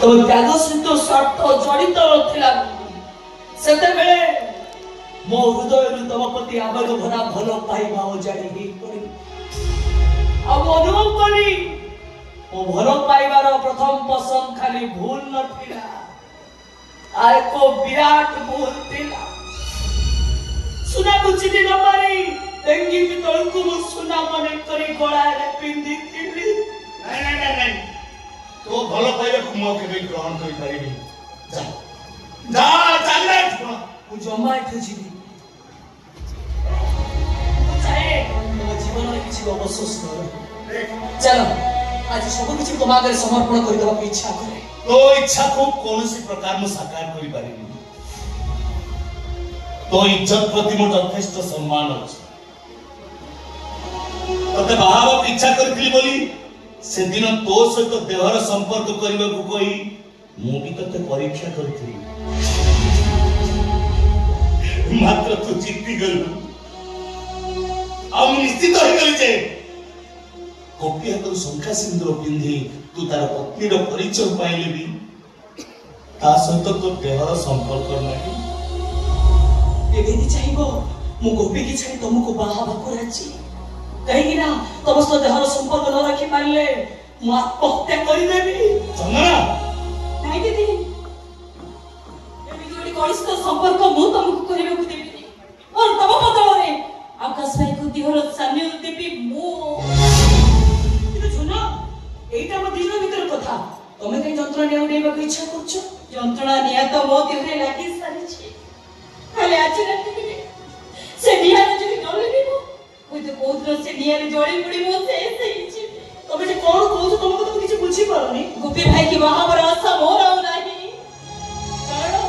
तो त्याग सहित स्वार्थ जड़ित था से मो हृदय तुम प्रति आवेग भरा भल पाइबा जारी अनुभव करी मो भल पाइबार प्रथम पसंद खाली भूल नथिला एक विराट भूल थिला सुना को चिठी न मारी डेंगी पितल को मु सुना मने करी गळा रे पिंदी थिली नहीं नहीं नहीं तो भल पाइबा को मो केबे ग्रहण करि पारिबी जा जा चल रे मु जमा एठे जीवी चाहे मो जीवन रे किछि अवशोष न चलो आज सब किछि तुम आगे समर्पण कर देबा इच्छा करे तो इच्छा को कोनोसी प्रकार में साकार करि पारिबी तो इज्जत प्रति मोर यथेष्ट सम्मान अछि तते बाहाव इच्छा करथि बोली से दिन तो सहित देहर संपर्क करबा को कोई मु भी तते परीक्षा करथि मात्र तू जीती गलु हम निश्चित हो गली जे गोपी हाथ शंखा सिंदूर पिंधि तू तार पत्नीर परिचय पाइले भी ता सहित तो देहर संपर्क नहीं एबेनी चाहिबो मु गोपी की छाई तुमको बाहाबा कराची कहीं ना तुम सो देहर संपर्क न रखि पाइले मु आत्महत्या करि देबी चंदना नहीं दीदी एबे जोडी कनिष्ठ संपर्क मु तुमको करिबे को देबी और तब बदलरे आकाश भाई को देहर सान्य देबी मु एटा म दिन भीतर कथा तमे कहीं जंत्रणा निया उडेबा को इच्छा करछ जंत्रणा निया तो मो देहरे लागी सारी छी खाली आछि राती से निया रे जदी डरे निबो कोई तो कोद्र से निया रे जड़ी पड़ी मो से छी तमे जे कोन कहू तुमको तो किछ बुझी पारनी गोपी भाई की वहां आशा मोर आउ नाही कारण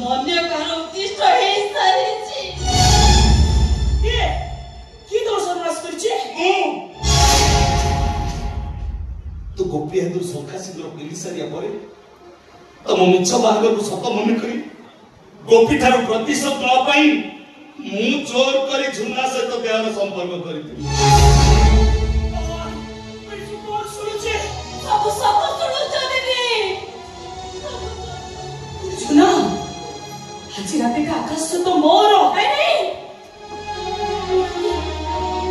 मन्य कारण उत्तिष्ट हे सारी छी के की तो सर्वनाश करछि तो गोपी हाथ शंखा सिंदूर पिंधि सारिया पर तम मिछ बाहर को सत मन करी गोपी ठार प्रतिशोध न पाई मु चोर करी झुन्ना सहित देहर संपर्क करिथि सब सब सुनो दीदी झुना आज रात का आकाश तो मोर है नहीं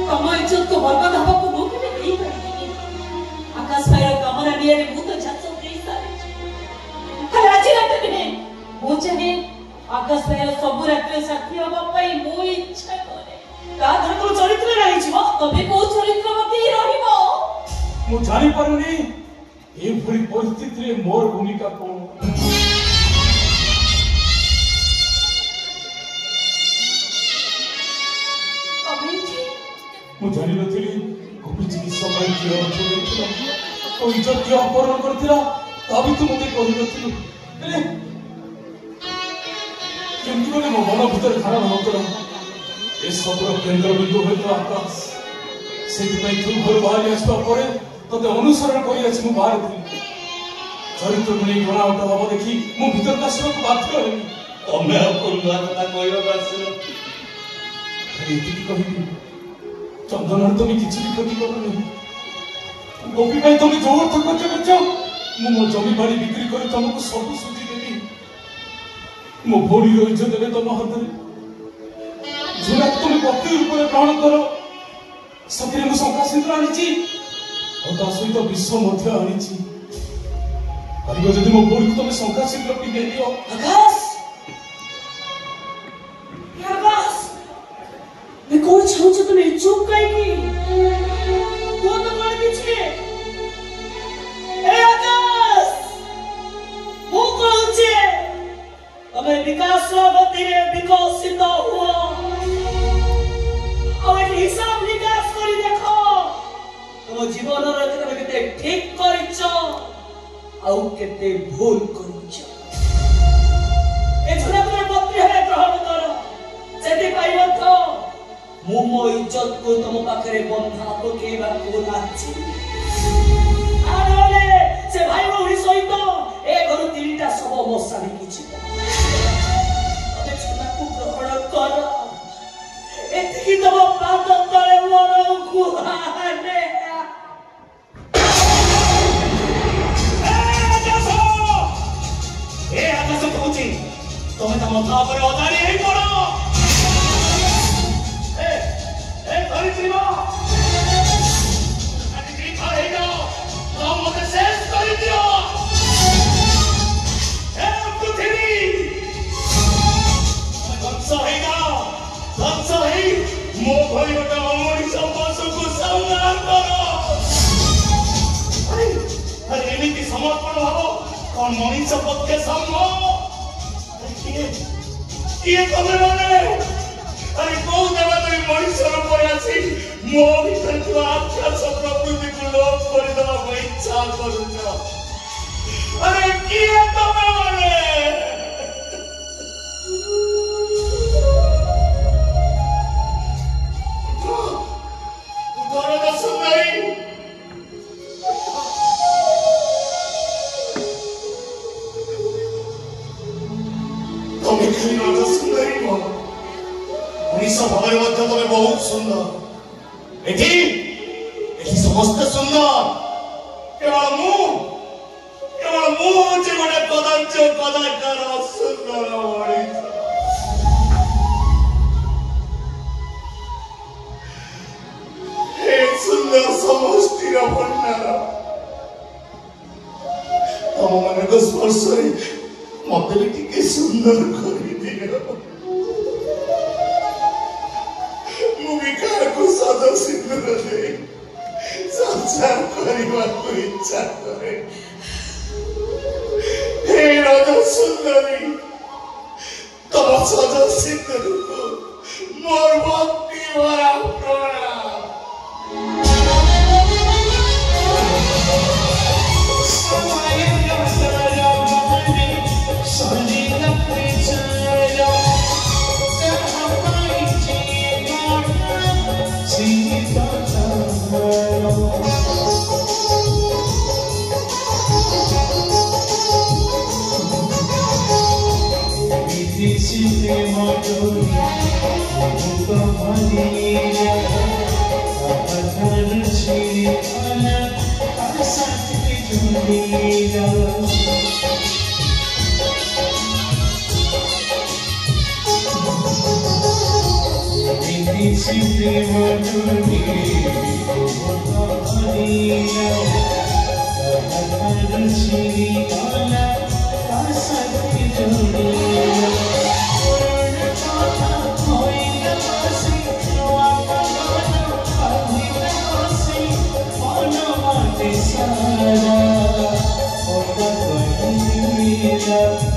कम इज्जत को बर्बाद हवा को मुख में नहीं करती आकाश भाई कमरा निये रे भूत छाछ देई सारे खाली आज रात दिने मु चाहे आकाश भाई सब रात साथी हवा पाई मो इच्छा करे ता धर को चरित्र रही छिबो तबे को चरित्र मते रहिबो मु जानि पारुनी ए भली परिस्थिति रे मोर भूमिका कोन मु जानि नथिली गोपी चिकित्सा पाई कियो देखिला तो इज्जत के अपहरण करथिला तभी तू मते कहि नथिलु एले केमति कोने मो मन भीतर खराब होतला ए सबरो केंद्र बिंदु होतो आकाश सेति पई तू घर बाहर आसबा परे तते अनुसरण करि अछि मु बाहर थी चरित्र गुणी गणा उठा बाबा देखि मु भीतर का सब बात हेली तमे अपन कथा कहयो बासिलो खाली एति कहिबी चंदन तुम किसी भी क्षति करो नहीं गोपी भाई तुम जो अर्थ करछो मो जमी बाड़ी बिक्री कर तुमको सब सुझी देबी मो भोरी रो इज्जत देबे तुम हाथ रे झुला तुम पति रूप में ग्रहण करो सतरे मु शंखा सिंदूर आनिची और ता सहित विश्व मध्य आनिची परिबो जदि मो भोरी को तुम शंखा सिंदूर पिंधे दियो आकाश मैं कौन चाहूँ जो तुम्हें चुप करेगी वो तो कर दीजिए ए आकाश वो कौन से हमें विकास गति रे विकसित हुआ और हिसाब निकास करी देखो तुम जीवन रे केते ठीक करिचो आउ केते भूल करिचो ए झुना तुम पत्री है ग्रहण करो सेति पाइबो तो मु मो इज्जत को तुम पाखरे बंधा पकेबा को नाची आरोले से भाई भौणी सहित ए घर तीनटा सब मशा लिखिछि तबे छुना को ग्रहण कर एतिकी तब पाद तळे मोर गुहाने ए जसो କଥା ଉପରେ ଅଦାରି ହେଇ ପଡ। ଧରିତ୍ରୀ ମା ହେଇଯାଅ ମତେ ଶେଷ କରିଦିଅ। ପୃଥିବୀ ଧ୍ୱଂସ ହେଇଯାଅ, ଧ୍ୱଂସ ହେଇ ମୋ ଭଳି ଗୋଟେ ଅମଣିଷ ପଶୁକୁ ସଂହାର କର। ଆରେ ଏମିତି ସମର୍ପଣ ଭାବ କଣ ମଣିଷ ପକ୍ଷେ ସମ୍ଭବ? କିଏ ତମେ ମାନେ? ଆରେ କୋଉ ଦେବାଦେବୀ ମଣିଷ ରୂପରେ ଆସି ମୋ ଭିତରେ ଥିବା ଆକାଶ ପ୍ରକୃତିକୁ ଲୋପ କରିଦେବାକୁ ଇଚ୍ଛା କରୁଛ? ଆରେ କିଏ ତମେ ମାନେ? ସୁନ୍ଦରୀ ତମେ ଖାଲି ରାଜ ସୁନ୍ଦରୀ ନୁହ, ମଣିଷ ଭାବରେ ମଧ୍ୟ ତମେ ବହୁତ ସୁନ୍ଦର। ଏଠି ସମସ୍ତେ ସୁନ୍ଦର, କେବଳ ମୁଁ ହଉଛି ଗୋଟେ କଦାଚ କଦାକାର ସୁନ୍ଦର ମଣିଷ। ସୁନ୍ଦର ସମଷ୍ଟିର ଭଣ୍ଡାର ତମମାନଙ୍କ ସ୍ପର୍ଶରେ ମତେ ବି ଟିକେ ସୁନ୍ଦର କରିଦିଅ। ମୁଁ ବି କାହାକୁ ସଦ ସିନ୍ଦୁର ଦେଇ ସଂସାର କରିବାକୁ ଇଚ୍ଛା କରେ। ହେ ରଜ ସୁନ୍ଦରୀ, ତମ ସଦ ସିନ୍ଦୁରକୁ ମୋର ଭକ୍ତି ଭରା ପ୍ରଣାମ। Love